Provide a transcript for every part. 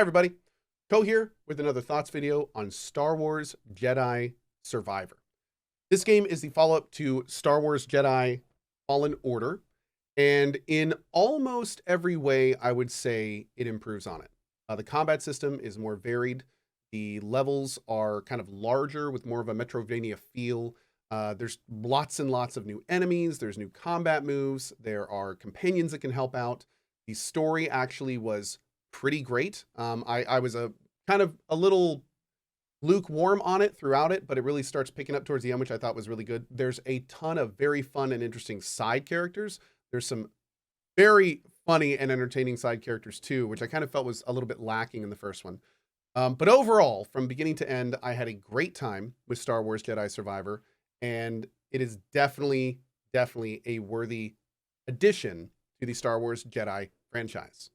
everybody, Cohh here with another thoughts video on Star Wars Jedi Survivor. This game is the follow-up to Star Wars Jedi Fallen Order, and in almost every way, I would say it improves on it. The combat system is more varied. The levels are kind of larger with more of a Metroidvania feel. There's lots and lots of new enemies. There's new combat moves. There are companions that can help out. The story actually was pretty great. I was a kind of a little lukewarm on it throughout it, but it really starts picking up towards the end, which I thought was really good. There's a ton of very fun and interesting side characters. There's some very funny and entertaining side characters too, which I kind of felt was a little bit lacking in the first one. But overall, from beginning to end, I had a great time with Star Wars Jedi Survivor, and it is definitely a worthy addition to the Star Wars Jedi franchise,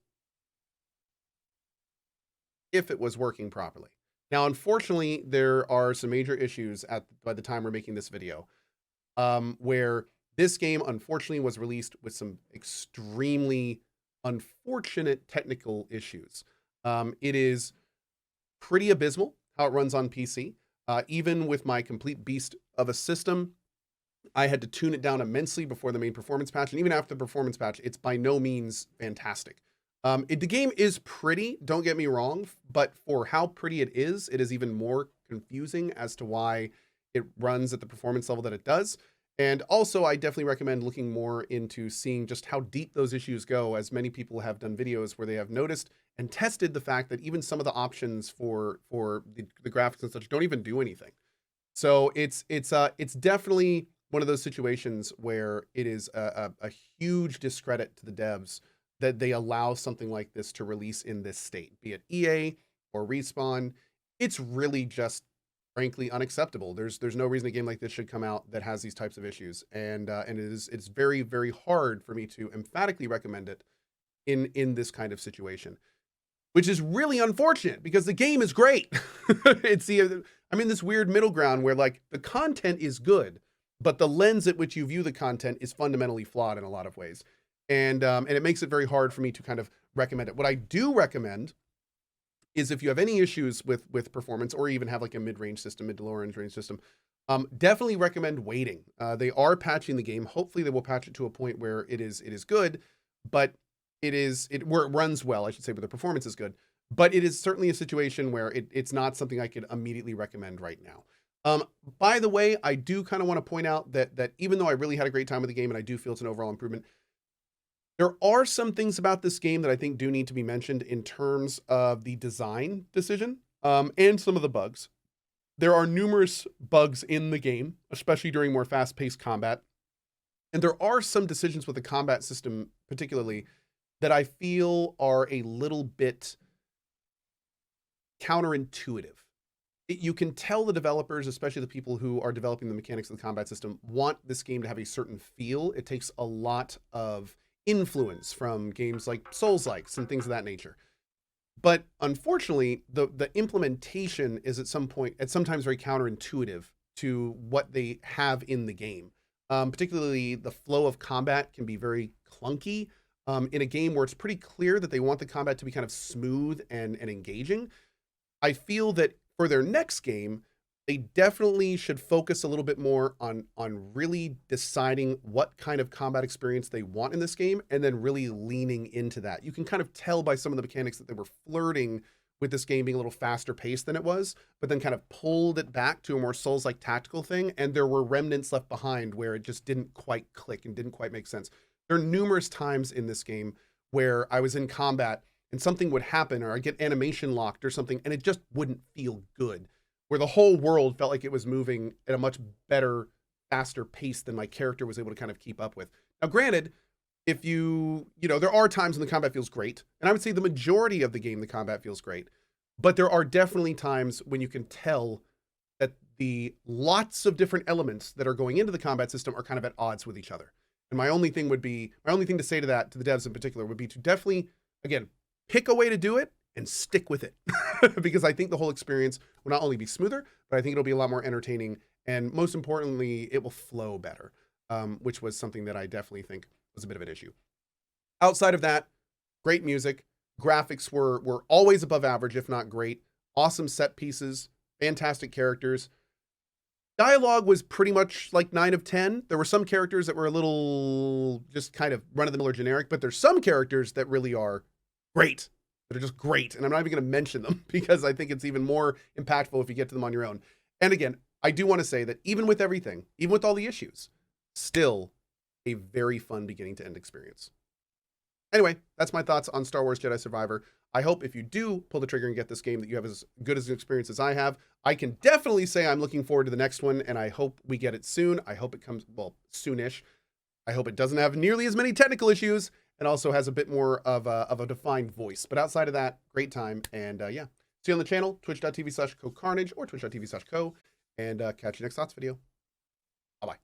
if it was working properly. Now, unfortunately, there are some major issues by the time we're making this video, where this game, unfortunately, was released with some extremely unfortunate technical issues. It is pretty abysmal how it runs on PC. Even with my complete beast of a system, I had to tune it down immensely before the main performance patch, and even after the performance patch, it's by no means fantastic. The game is pretty, don't get me wrong, but for how pretty it is even more confusing as to why it runs at the performance level that it does. And also, I definitely recommend looking more into seeing just how deep those issues go, as many people have done videos where they have noticed and tested the fact that even some of the options for the graphics and such don't even do anything. So it's definitely one of those situations where it is a huge discredit to the devs that they allow something like this to release in this state, be it EA or Respawn. It's really just frankly unacceptable. There's no reason a game like this should come out that has these types of issues, and it's very hard for me to emphatically recommend it in this kind of situation, which is really unfortunate because the game is great. I'm in this weird middle ground where like the content is good, but the lens at which you view the content is fundamentally flawed in a lot of ways. And it makes it very hard for me to kind of recommend it. What I do recommend is if you have any issues with performance, or even have like a mid-range system, mid to lower range system, definitely recommend waiting. They are patching the game. Hopefully they will patch it to a point where it is good, but where it runs well, I should say, where the performance is good. But it is certainly a situation where it's not something I could immediately recommend right now. By the way, I do kind of want to point out that even though I really had a great time with the game and I do feel it's an overall improvement, there are some things about this game that I think do need to be mentioned in terms of the design decision, and some of the bugs. There are numerous bugs in the game, especially during more fast-paced combat. And there are some decisions with the combat system, particularly, that I feel are a little bit counterintuitive. You can tell the developers, especially the people who are developing the mechanics of the combat system, want this game to have a certain feel. It takes a lot of influence from games like Souls-likes and things of that nature. But unfortunately, the implementation is at sometimes very counterintuitive to what they have in the game. Particularly the flow of combat can be very clunky in a game where it's pretty clear that they want the combat to be kind of smooth and engaging. I feel that for their next game, they definitely should focus a little bit more on really deciding what kind of combat experience they want in this game, and then really leaning into that. You can kind of tell by some of the mechanics that they were flirting with this game being a little faster paced than it was, but then kind of pulled it back to a more Souls-like tactical thing, and there were remnants left behind where it just didn't quite click and didn't quite make sense. There are numerous times in this game where I was in combat and something would happen, or I get animation locked or something, and it just wouldn't feel good, where the whole world felt like it was moving at a much better, faster pace than my character was able to kind of keep up with. Now, granted, if there are times when the combat feels great, and I would say the majority of the game, the combat feels great, but there are definitely times when you can tell that the lots of different elements that are going into the combat system are kind of at odds with each other. And my only thing to say to that, to the devs in particular, would be to definitely, again, pick a way to do it and stick with it. Because I think the whole experience will not only be smoother, but I think it'll be a lot more entertaining, and most importantly, it will flow better, which was something that I definitely think was a bit of an issue. Outside of that, great music, Graphics were always above average, if not great. Awesome set pieces, fantastic characters. Dialogue was pretty much like 9 of 10. There were some characters that were a little just kind of run-of-the-mill or generic, but there's some characters that really are great, that are just great. And I'm not even going to mention them because I think it's even more impactful if you get to them on your own. And again, I do want to say that even with everything, even with all the issues, still a very fun beginning to end experience. Anyway, that's my thoughts on Star Wars Jedi Survivor. I hope if you do pull the trigger and get this game that you have as good as an experience as I have. I can definitely say I'm looking forward to the next one, and I hope we get it soon. I hope it comes, well, soonish. I hope it doesn't have nearly as many technical issues and also has a bit more of a defined voice. But outside of that, great time. And yeah, see you on the channel, twitch.tv/CohhCarnage or twitch.tv/Cohh. And catch you next Thoughts video. Bye-bye.